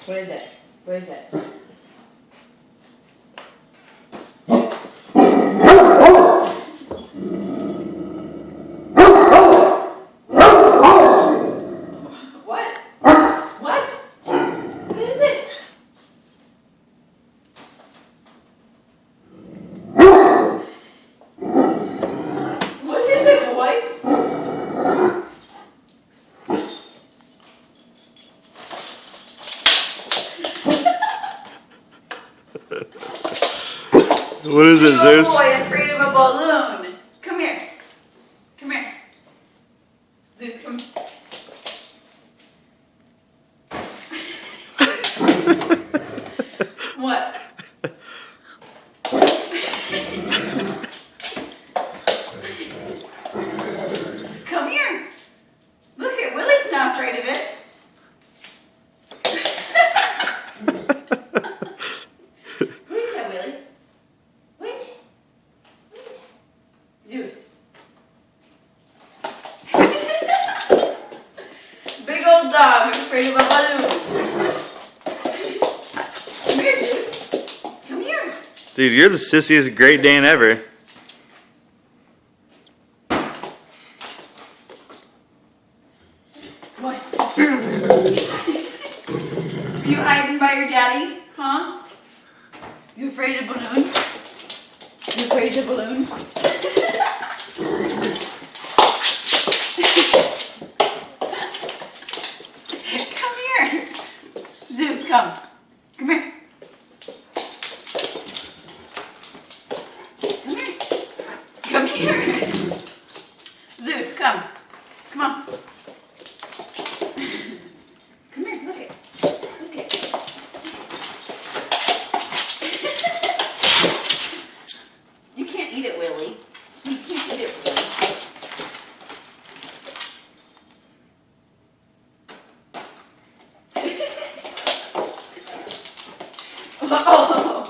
What is it? What is it? What? What? What is it? What is it, boy? What is it, Zeus? Oh boy, afraid of a balloon. Come here. Come here. Zeus, come. What? Come here. Look at Willie's not afraid of it. Who is that, Willie? Who is it? Who is it? Zeus. Big old dog afraid of a balloon. Come here, Zeus. Come here. Dude, you're the sissiest Great Dane ever. What? You hiding by your daddy? Huh? You afraid of a balloon? You afraid of a balloon? Come here. Zeus, come. Come here. Come here. Come here. Zeus, come. Come on. Come here, look it. Look it. You can't eat it, Willie. You can't eat it, Willie. Oh.